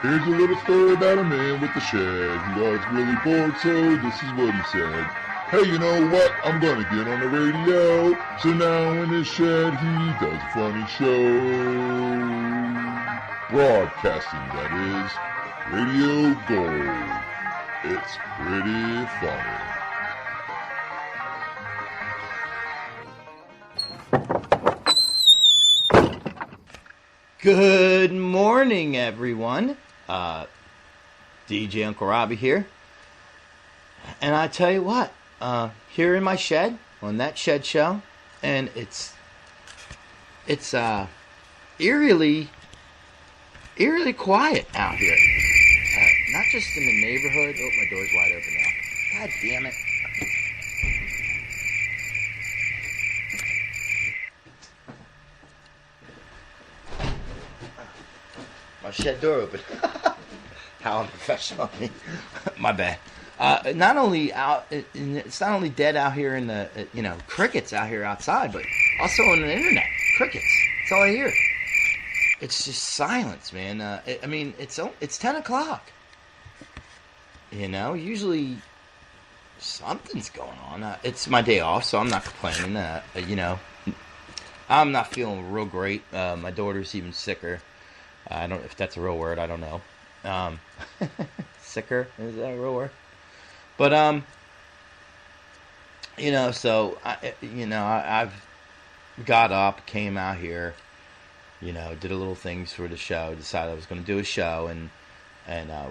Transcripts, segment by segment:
Here's a little story about a man with a shed. He was really bored, so this is what he said. Hey, you know what? I'm gonna get on the radio. So now in his shed, he does a funny show. Broadcasting, that is. Radio Gold. It's pretty funny. Good morning, everyone. DJ Uncle Robbie here. And I tell you what, here in my shed, on that shed show, and it's eerily quiet out here. Not just in the neighborhood. Oh, my door's wide open now. God damn it. My shed door open. How unprofessional of me. My bad. Not only it's not only dead out here in the, crickets out here outside, but also on the internet. Crickets. That's all I hear. It's just silence, man. It's 10 o'clock. Usually something's going on. It's my day off, so I'm not complaining. I'm not feeling real great. My daughter's even sicker. I don't know if that's a real word. I don't know. Sicker, is that a real word? But I've got up, came out here, did a little things for the show. Decided I was going to do a show, and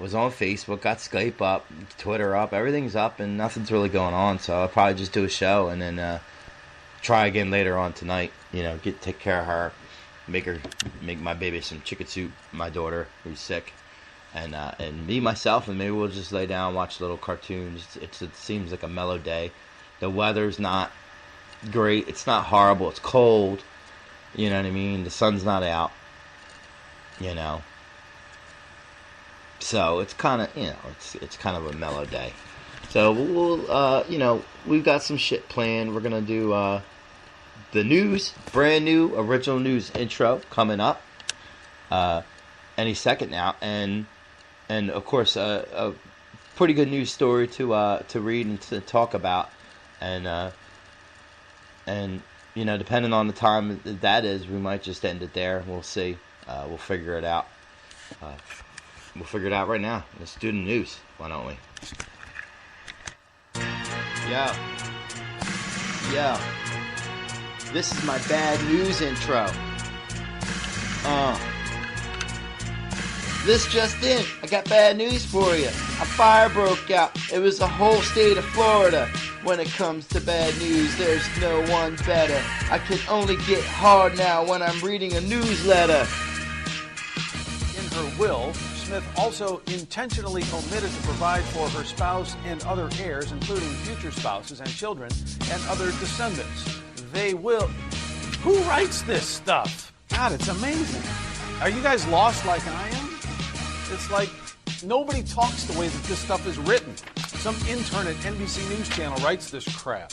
was on Facebook, got Skype up, Twitter up, everything's up, and nothing's really going on. So I'll probably just do a show and then try again later on tonight. Take care of her. Make my baby some chicken soup, my daughter who's sick, and me, myself, and maybe we'll just lay down and watch little cartoons. It seems like a mellow day. The weather's not great. It's not horrible. It's cold. You know what I mean? The sun's not out. So it's kind of, it's kind of a mellow day. So we'll we've got some shit planned. We're gonna do the news, brand new original news intro coming up any second now, and of course a pretty good news story to read and to talk about, and depending on the time that is, we might just end it there. We'll see. We'll figure it out. We'll figure it out right now. Let's do the news. Why don't we? Yo. This is my bad news intro. This just in. I got bad news for you. A fire broke out. It was the whole state of Florida. When it comes to bad news, there's no one better. I can only get hard now when I'm reading a newsletter. In her will, Smith also intentionally omitted to provide for her spouse and other heirs, including future spouses and children and other descendants. They will. Who writes this stuff? God, it's amazing. Are you guys lost like I am? It's like nobody talks the way that this stuff is written. Some intern at NBC News Channel writes this crap.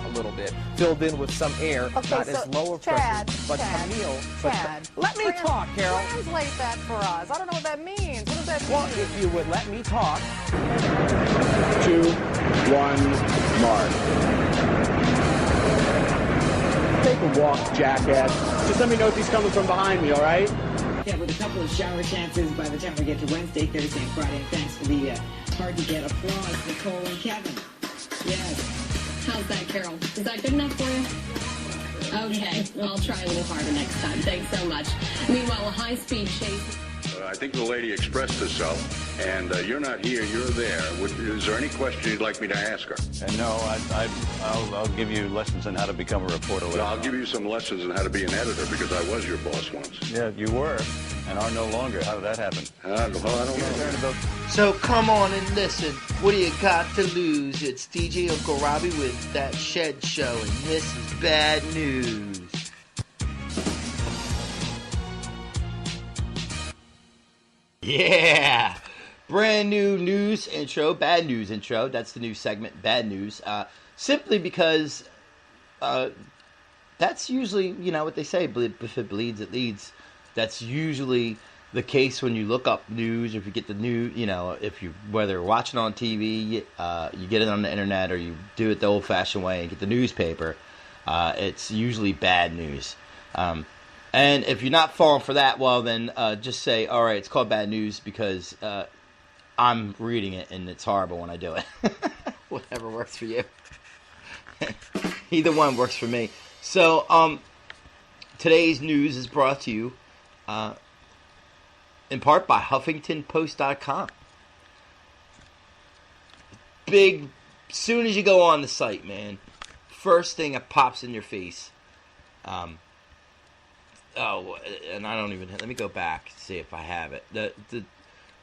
A little bit, filled in with some air, okay, not so as low of Chad, pressure, but Camille. Chad, Let me talk, Carol. Translate that for us. I don't know what that means. What does that mean? Well, if you would let me talk. 2, 1, mark. Take a walk, jackass. Just let me know if he's coming from behind me, all right? Yeah, with a couple of shower chances by the time we get to Wednesday, Thursday, and Friday. And thanks for the hard-to-get applause, Nicole and Kevin. Yes. How's that, Carol? Is that good enough for you? Okay, I'll try a little harder next time. Thanks so much. Meanwhile, a high-speed chase. I think the lady expressed herself, and you're not here, you're there. Is there any question you'd like me to ask her? No, I'll give you lessons on how to become a reporter. Well, I'll give you some lessons on how to be an editor, because I was your boss once. Yeah, you were, and are no longer. How did that happen? Well, I don't know. So come on and listen. What do you got to lose? It's DJ Uncle Robbie with That Shed Show, and this is bad news. Yeah! Brand new news intro, bad news intro. That's the new segment, bad news. Simply because that's usually, you know what they say, if it bleeds, it leads. That's usually the case when you look up news, or if you get the news, if you whether you're watching on TV, you get it on the internet, or you do it the old-fashioned way and get the newspaper. It's usually bad news. And if you're not falling for that, well, then just say, all right, it's called bad news because I'm reading it and it's horrible when I do it. Whatever works for you. Either one works for me. So today's news is brought to you in part by HuffingtonPost.com. Big, soon as you go on the site, man, first thing that pops in your face. And I don't even, let me go back to see if I have it.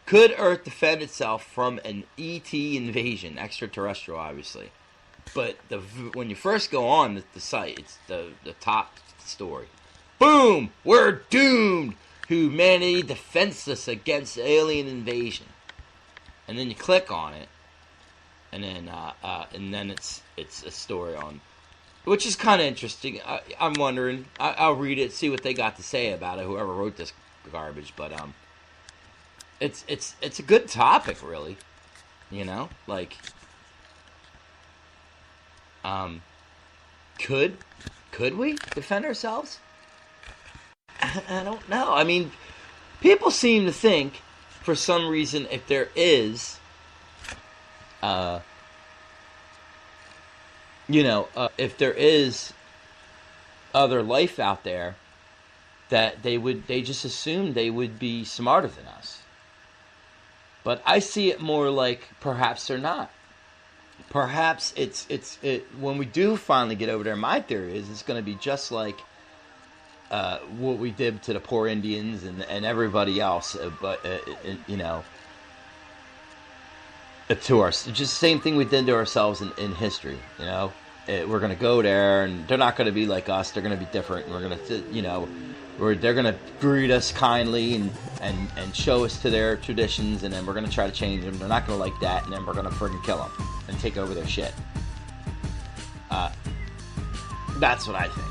Could Earth defend itself from an ET invasion? Extraterrestrial, obviously. But when you first go on the site, it's the top story. Boom! We're doomed! Humanity defenseless against alien invasion. And then you click on it, and then it's a story on, which is kind of interesting. I'm wondering. I'll read it, see what they got to say about it. Whoever wrote this garbage, but it's a good topic, really. Could we defend ourselves? I don't know. I mean, people seem to think, for some reason, if there is, if there is other life out there, that they just assume they would be smarter than us. But I see it more like perhaps they're not. Perhaps it's when we do finally get over there. My theory is it's going to be just like what we did to the poor Indians and everybody else, to our, just the same thing we did to ourselves in history. We're going to go there, and they're not going to be like us. They're going to be different. And we're going to, they're going to greet us kindly and show us to their traditions, and then we're going to try to change them. They're not going to like that, and then we're going to friggin' kill them and take over their shit. That's what I think.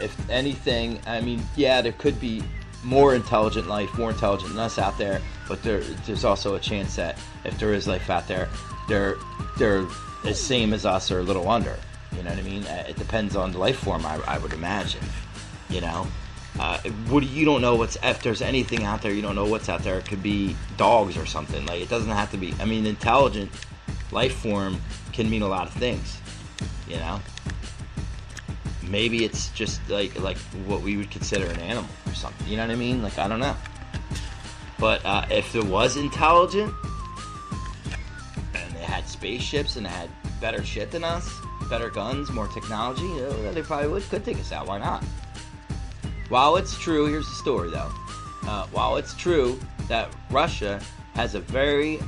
If anything, there could be more intelligent life, more intelligent than us out there, but there's also a chance that if there is life out there, they're the same as us or a little under. You know what I mean? It depends on the life form, I would imagine. You don't know if there's anything out there, you don't know what's out there. It could be dogs or something. Like, it doesn't have to be. Intelligent life form can mean a lot of things. Maybe it's just like what we would consider an animal or something. You know what I mean? Like, I don't know. But if it was intelligent, and they had spaceships and they had better shit than us, better guns, more technology, they probably could take us out. Why not? While it's true, here's the story though. While it's true that Russia has a very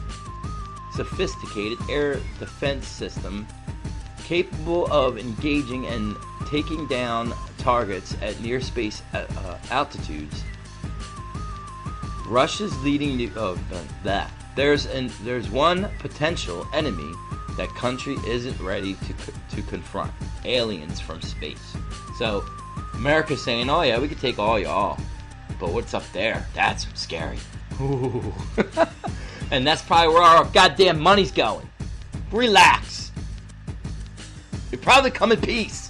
sophisticated air defense system capable of engaging and taking down targets at near space altitudes, Russia's leading there's one potential enemy that country isn't ready to confront: aliens from space. So America's saying, oh yeah, we could take all y'all, but what's up there? That's scary. Ooh. And that's probably where our goddamn money's going. Relax. You'll probably come in peace.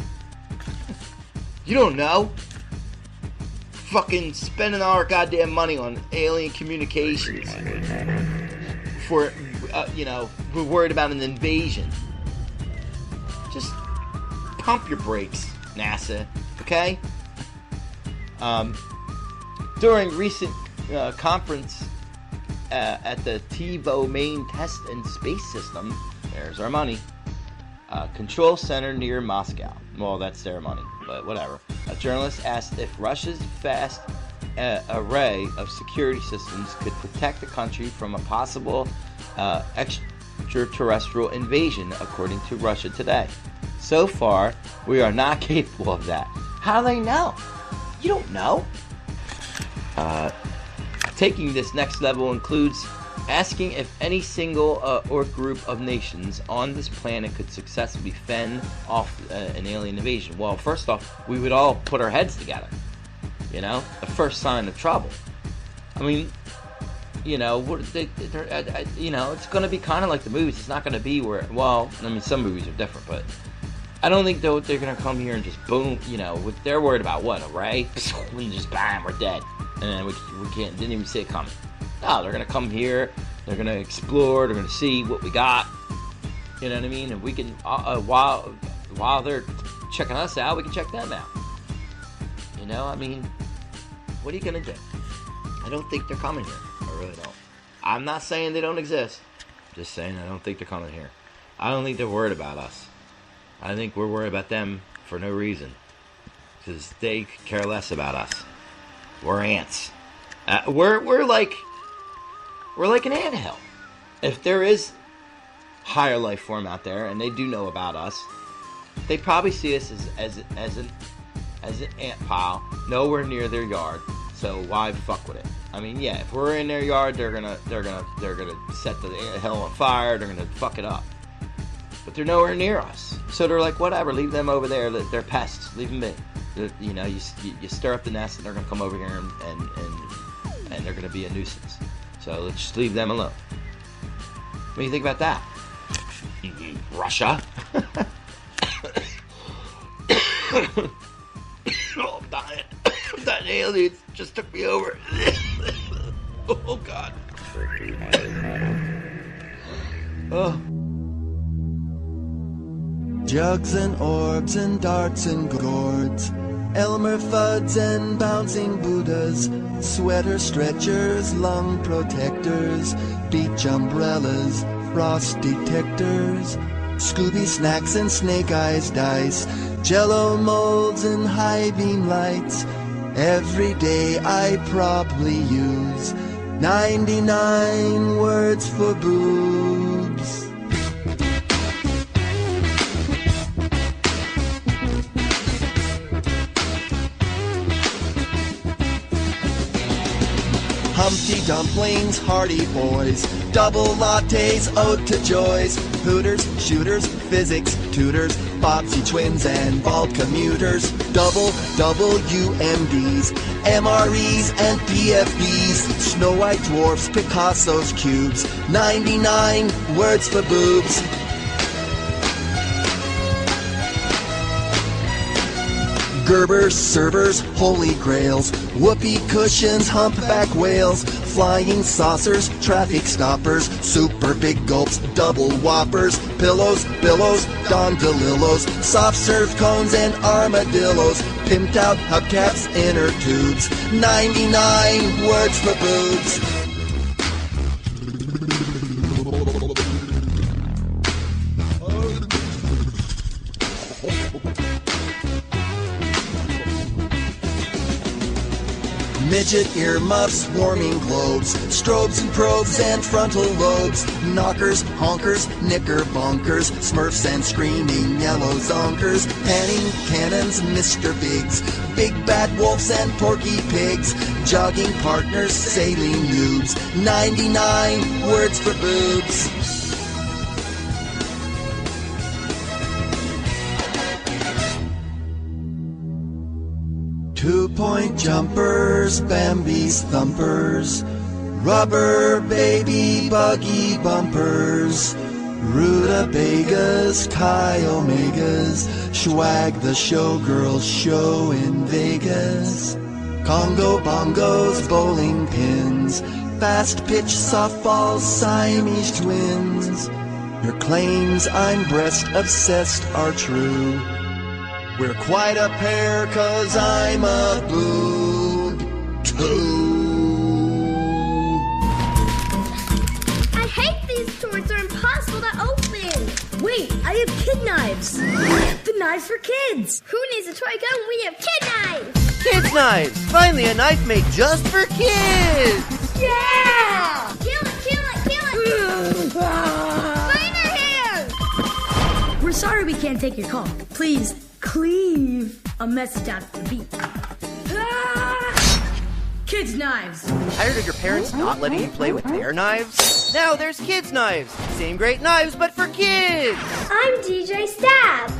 You don't know. Fucking spending our goddamn money on alien communications for, we're worried about an invasion. Just pump your brakes, NASA. Okay? During recent conference at the TiVo main test and space system, there's our money, control center near Moscow. Well, that's their money, but whatever. A journalist asked if Russia's vast array of security systems could protect the country from a possible extraterrestrial invasion, according to Russia Today. So far, we are not capable of that. How do they know? You don't know. Taking this next level includes asking if any single or group of nations on this planet could successfully fend off an alien invasion. Well, first off, we would all put our heads together. The first sign of trouble. I mean, you know, it's going to be kind of like the movies. It's not going to be where, well, I mean, some movies are different, but I don't think they're going to come here and just boom, you know, they're worried about what, a ray? And just bam, we're dead. And then we didn't even see it coming. No, they're going to come here, they're going to explore, they're going to see what we got. You know what I mean? And we can, while they're checking us out, we can check them out. You know, I mean, what are you going to do? I don't think they're coming here. I really don't. I'm not saying they don't exist. I'm just saying I don't think they're coming here. I don't think they're worried about us. I think we're worried about them for no reason. Because they care less about us. We're ants. We're like an anthill. If there is higher life form out there and they do know about us, they probably see us as an ant pile nowhere near their yard. So why fuck with it? I mean, yeah, if we're in their yard, they're gonna set the hell on fire. They're gonna fuck it up. But they're nowhere near us, so they're like, whatever. Leave them over there. They're pests. Leave them be. You know, you stir up the nest, and they're gonna come over here and they're gonna be a nuisance. So let's just leave them alone. What do you think about that? Russia. Oh, I'm dying. That alien just took me over. Oh, God. Oh. Jugs and orbs and darts and gourds, Elmer Fuds and bouncing Buddhas, sweater stretchers, lung protectors, beach umbrellas, frost detectors, Scooby snacks and snake eyes dice, Jello molds and high beam lights. Every day I probably use 99 words for boobs. Humpty Dumplings, Hardy Boys, double lattes, ode to joys, Hooters, shooters, physics tutors, Bobsy twins and bald commuters, double UMDs, MREs and PFBs, Snow White dwarfs, Picasso's cubes, 99 words for boobs. Gerbers, servers, holy grails, whoopee cushions, humpback whales, flying saucers, traffic stoppers, super big gulps, double whoppers, pillows, billows, Don DeLillos, soft serve cones and armadillos, pimped out hubcaps, inner tubes, 99 words for boobs. Midget earmuffs, warming globes, strobes and probes and frontal lobes, knockers, honkers, knickerbonkers, smurfs and screaming yellow zonkers, panning cannons, Mr. Biggs, big bad wolves and porky pigs, jogging partners, saline noobs, 99 words for boobs. Two-point jumpers, Bambi's thumpers, rubber baby buggy bumpers, rutabagas, chi omegas, swag the showgirls show in Vegas, Congo bongos, bowling pins, fast pitch softballs, Siamese twins. Your claims I'm breast obsessed are true. We're quite a pair, 'cause I'm a boob, too. I hate these toys, they're impossible to open. Wait, I have kid knives. The knives for kids. Who needs a toy gun when we have kid knives? Kids knives! Finally a knife made just for kids! Yeah! Kill it, kill it, kill it! Spider hands! We're sorry we can't take your call. Please cleave a message out of the beat. Kids' knives. Tired of your parents not letting you play with their knives? Now there's kids' knives. Same great knives, but for kids. I'm DJ Stab.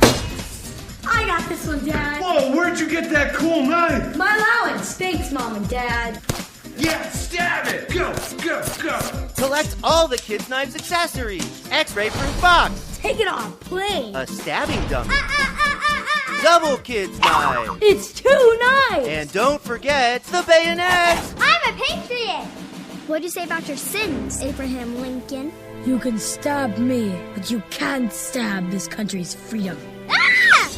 I got this one, Dad. Whoa, where'd you get that cool knife? My allowance. Thanks, Mom and Dad. Yeah, stab it! Go, go, go! Collect all the Kids Knives accessories. X-ray proof box. Take it off, please. A stabbing dummy. Double Kids Knife. It's 2 knives. And don't forget the bayonets. I'm a patriot. What do you say about your sins, Abraham Lincoln? You can stab me, but you can't stab this country's freedom. Ah!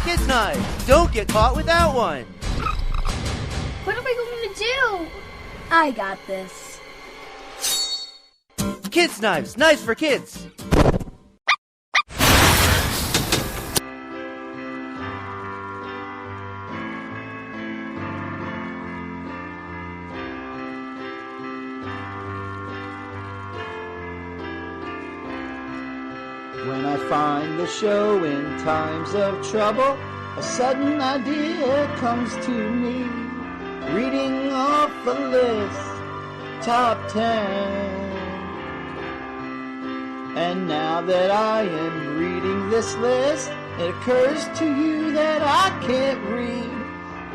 Kids Knives. Don't get caught without one. What are we going to do? I got this. Kids Knives. Knives for kids. When I find the show in times of trouble, a sudden idea comes to me. Reading off a list, top 10. And now that I am reading this list, it occurs to you that I can't read.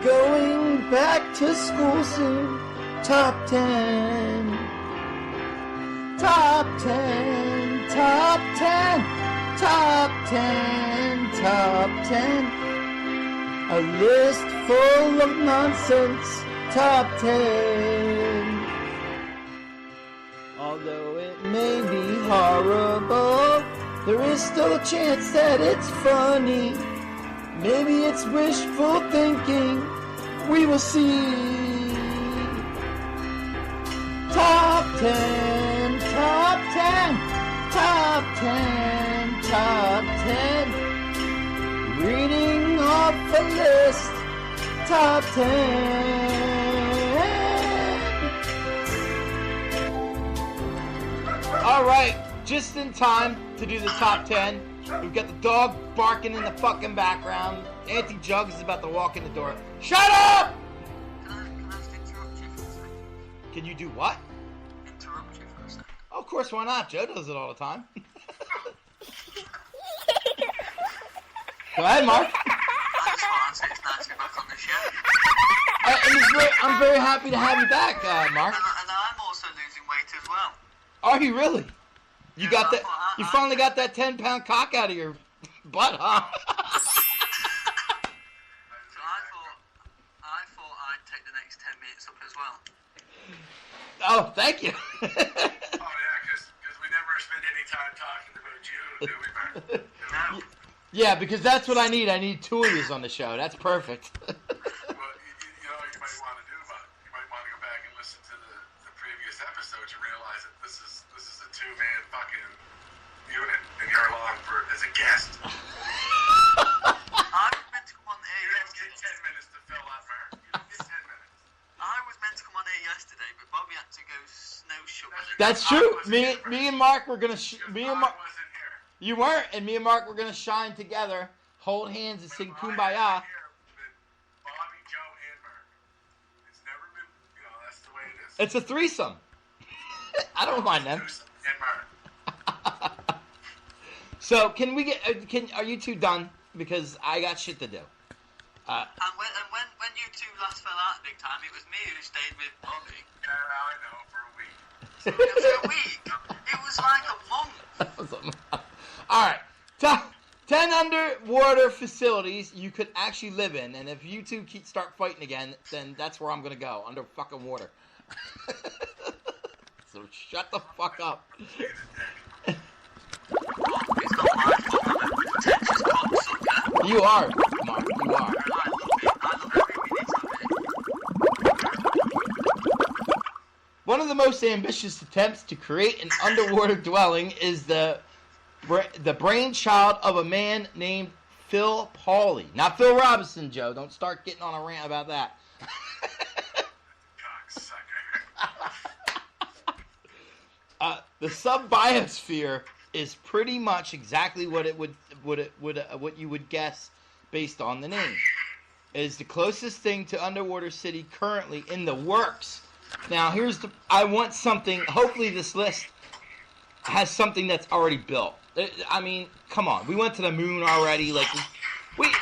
Going back to school soon, top 10. Top 10, top 10. Top 10, top 10. A list full of nonsense. Top 10. Although it may be horrible, there is still a chance that it's funny. Maybe it's wishful thinking. We will see. Top 10, top 10, top 10. Top 10. Reading off a list. Top 10. All right, just in time to do the top 10. We've got the dog barking in the fucking background. Auntie Jugs is about to walk in the door. Shut up! Can you do what? Interrupt you for a second. Oh, of course, why not? Joe does it all the time. Go ahead, Mark. I just want to say it's nice to be back on the show. I'm very happy to have you back, Mark. And I'm also losing weight as well. Are you really? You got that? You finally got that 10-pound cock out of your butt, huh? So I thought I'd take the next 10 minutes up as well. Oh, thank you. Oh, yeah, because we never spend any time talking about you, do we, Mark? No. Yeah, because that's what I need. I need two of yous on the show. That's perfect. Well, you know what you might want to do, but you might want to go back and listen to the previous episodes and realize that this is a two-man fucking unit, and you're along as a guest. I was meant to come on air yesterday. You get 10 minutes to fill up, Mark. You get 10 minutes. I was meant to come on air yesterday, but Bobby had to go snowshoeing. That's true. Me and Mark were gonna. Mark wasn't here. You weren't, and me and Mark were gonna shine together, hold hands, and sing "Kumbaya." Bobby, Joe, and Mark. It's never been, that's the way it is. It's a threesome. I don't mind them. And Mark. So, can we get? Are you two done? Because I got shit to do. And when you two last fell out big time, it was me who stayed with Bobby. Yeah, I know, for a week. It was a week. It was like a month. All right. Top 10 underwater facilities you could actually live in, and if you two start fighting again, then that's where I'm gonna go, under fucking water. So shut the fuck up. You are, Mark. You are. One of the most ambitious attempts to create an underwater dwelling is the brainchild of a man named Phil Pauley. Not Phil Robinson, Joe. Don't start getting on a rant about that. The sub-biosphere is pretty much exactly what you would guess based on the name. It is the closest thing to underwater city currently in the works. Now, I want something. Hopefully, this list has something that's already built. I mean, come on. We went to the moon already.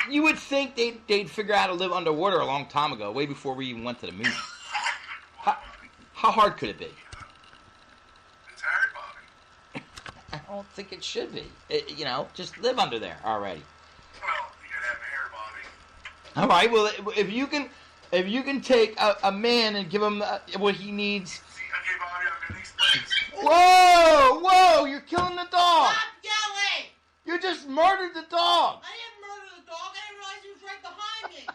You would think they'd figure out how to live underwater a long time ago, way before we even went to the moon. How hard could it be? It's hard, Bobby. I don't think it should be. Just live under there already. Well, you gotta have air, Bobby. All right. Well, if you can take a man and give him what he needs. Okay, Bobby, I'm gonna explain. Whoa! You're killing the dog. Stop yelling! You just murdered the dog. I didn't murder the dog. I didn't realize he was right behind me.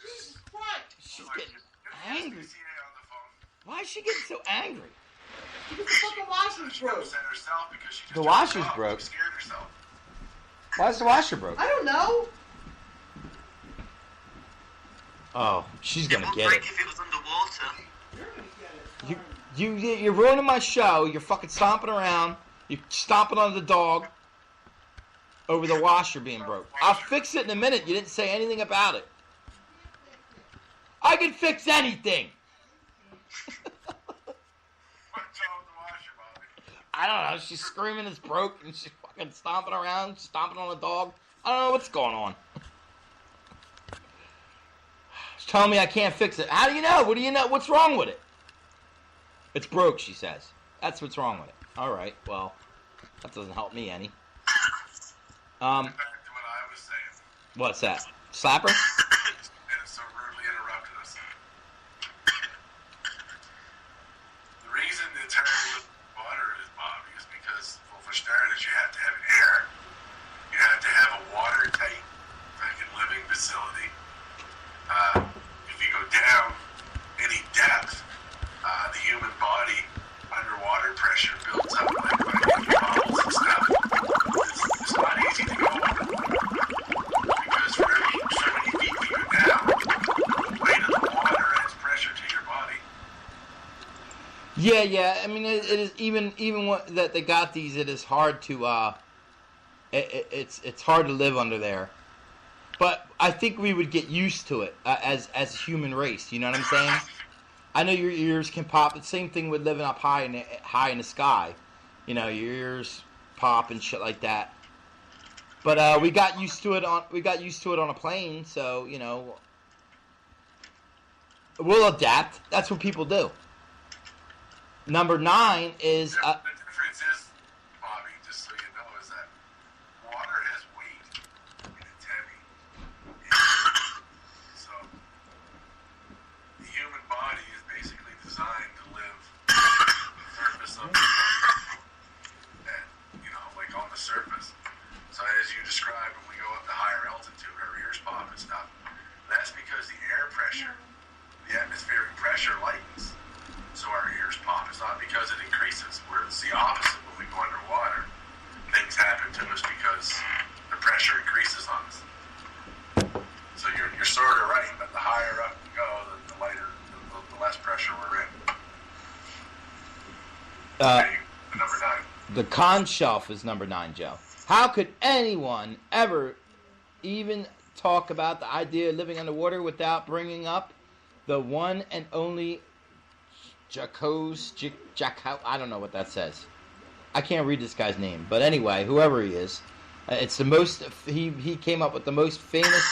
Jesus Christ! She's getting angry. Why is she getting so angry? Because the fucking washer's broke. The washer's broke. Why is the washer broke? I don't know. Oh, she's gonna get it. If it was underwater. You're ruining my show. You're fucking stomping around. You're stomping on the dog over the washer being broke. I'll fix it in a minute. You didn't say anything about it. I can fix anything. I don't know. She's screaming it's broke and she's fucking stomping around, stomping on the dog. I don't know what's going on. She's telling me I can't fix it. How do you know? What do you know? What's wrong with it? It's broke, she says. That's what's wrong with it. All right. Well, that doesn't help me any. Back to what I was saying. What's that? Slap her? And so rudely interrupted us. The reason it's hard to live water is, Bobby, is because, well, for starters, you have to have air. You have to have a watertight fucking living facility. If you go down any depth, the human body underwater pressure builds up like bubbles and stuff. It's not easy to go underwater because for so many feet you go down, the weight of the water adds pressure to your body. Yeah. I mean, it is even what that they got these. It is hard to it's hard to live under there. But I think we would get used to it as a human race. You know what I'm saying? I know your ears can pop. The same thing with living up high in the sky. You know, your ears pop and shit like that. But we got used to it on a plane. So we'll adapt. That's what people do. Number 9 is. The difference is, Bobby, just so you know, is that water has weight and it's heavy. So the human body is basically designed to live on the surface of the sun, and like on the surface. So as you described, when we go up to higher altitude, our ears pop and stuff. That's because the air pressure, the atmospheric pressure lightens. So our ears pop. It's not because it increases. Where it's the opposite when we go underwater. Things happen to us because the pressure increases on us. So you're sort of right, but the higher up you go, the lighter, the less pressure we're in. Number 9. The con shelf is number 9, Joe. How could anyone ever even talk about the idea of living underwater without bringing up the one and only I don't know what that says. I can't read this guy's name, but anyway, whoever he is, it's the most. He came up with the most famous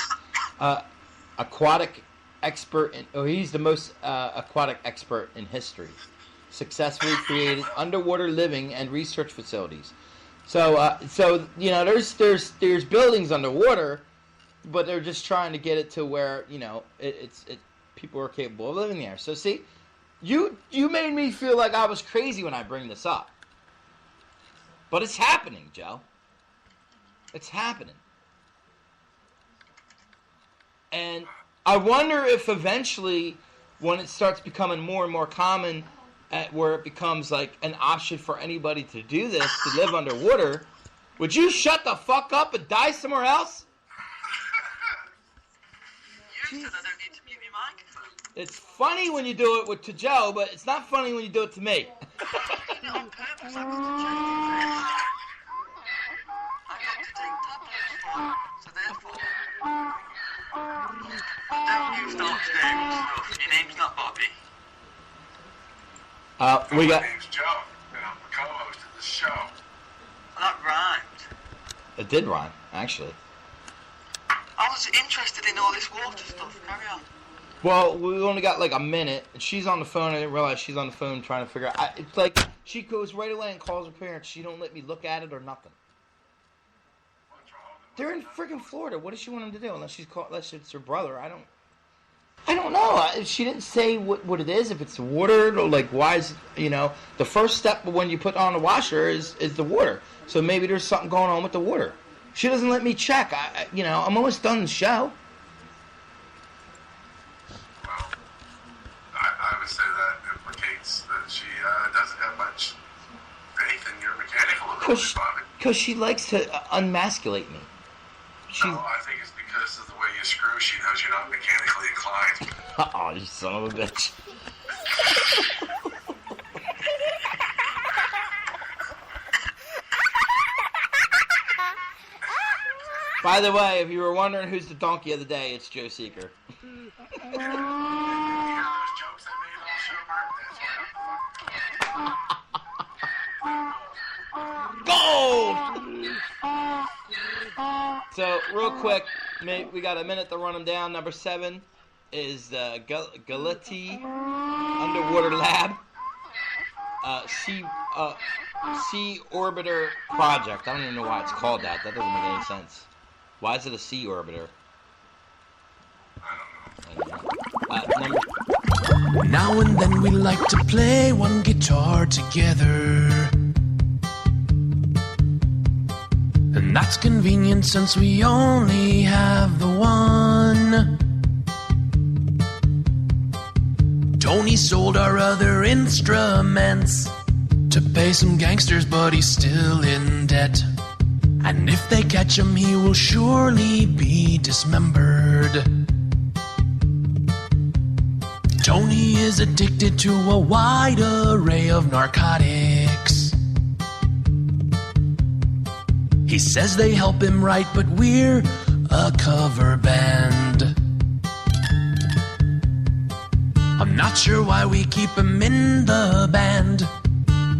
aquatic expert. He's the most aquatic expert in history. Successfully created underwater living and research facilities. So there's buildings underwater, but they're just trying to get it to where people are capable of living there. So see. You made me feel like I was crazy when I bring this up. But it's happening, Joe. It's happening. And I wonder if eventually, when it starts becoming more and more common, where it becomes like an option for anybody to do this, to live underwater, would you shut the fuck up and die somewhere else? You said I don't need to mute your microphone. It's funny when you do it to Joe, but it's not funny when you do it to me. I did it on purpose. I got to take tablets for it, so therefore, don't use Doc's name and stuff. Your name's not Bobby. We got. My name's Joe, and I'm the co-host of this show. Well, that rhymed. It did rhyme, actually. I was interested in all this water stuff. Carry on. Well, we only got like a minute, and she's on the phone. I didn't realize she's on the phone trying to figure out. It's like she goes right away and calls her parents. She don't let me look at it or nothing. They're in freaking Florida. What does she want them to do? Unless it's her brother. I don't know. She didn't say what it is. If it's water or like why is the first step when you put on the washer is the water. So maybe there's something going on with the water. She doesn't let me check. I'm almost done the show. I would say that implicates that she doesn't have much faith in your mechanical ability. Because she likes to unmasculate me. No, I think it's because of the way you screw. She knows you're not mechanically inclined. Oh, you son of a bitch. By the way, if you were wondering who's the donkey of the day, it's Joe Seeker. Gold! So, real quick, we got a minute to run them down. Number 7 is Galati Underwater Lab. Sea Orbiter Project. I don't even know why it's called that. That doesn't make any sense. Why is it a sea orbiter? I don't know. Now and then we like to play one guitar together. And that's convenient since we only have the one. Tony sold our other instruments to pay some gangsters, but he's still in debt. And if they catch him, he will surely be dismembered. Tony is addicted to a wide array of narcotics. He says they help him write, but we're a cover band. I'm not sure why we keep him in the band.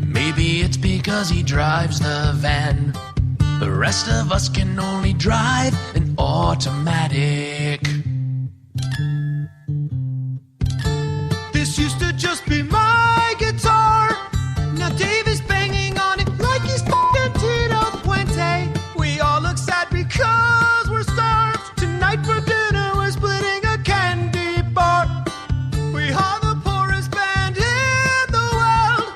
Maybe it's because he drives the van. The rest of us can only drive an automatic. This used to just be my guitar. Now Dave is banging on it like he's fucking Tito Puente. We all look sad because we're starved. Tonight for dinner we're splitting a candy bar. We are the poorest band in the world.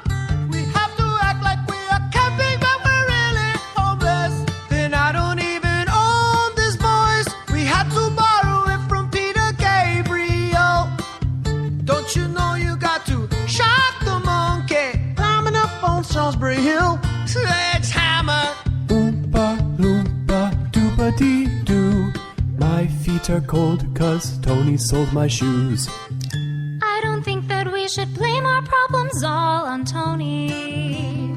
We have to act like we are camping, but we're really homeless. Then I don't even own this voice. We had to borrow it from Peter Gabriel. Don't you know you got to shock the monkey? Climbing up on Salisbury Hill. Sledgehammer. Oompa loompa doopa dee doo. My feet are cold 'cause Tony sold my shoes. I don't think that we should blame our problems all on Tony.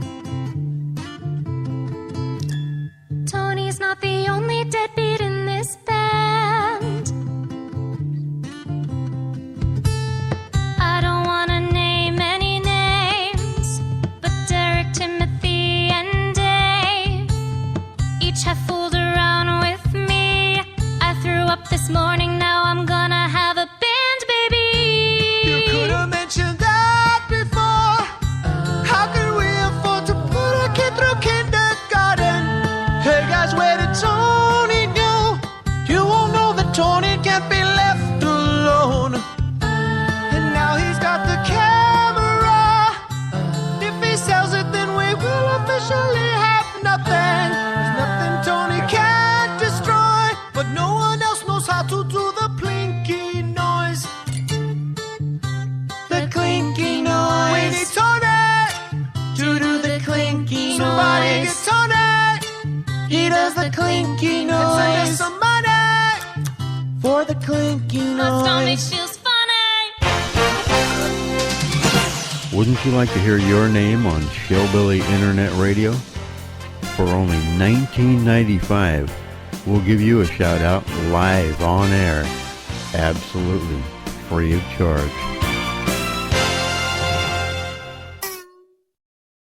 Tony's not the only deadbeat in this band. I don't want to name any names, but Derek, Timothy, and Dave each have fooled around with me. I threw up this morning, now I'm gonna have a band, baby. You could have mentioned that before. How can we afford to put a kid through kindergarten? Hey guys, where did Tony go? You won't know that Tony can't be left alone. And now he's got the camera. If he sells it, then we will officially have nothing. There's nothing Tony can't destroy, but no one else knows how to do the plinky noise. The clinky noise. We need Tony to do the clinky noise. Somebody get Tony. He does the clinky noise. And send us some money for the clinky noise. My stomach feels funny. Wouldn't you like to hear your name on Shillbilly Internet Radio? For only $19.95, we'll give you a shout out live on air. Absolutely free of charge.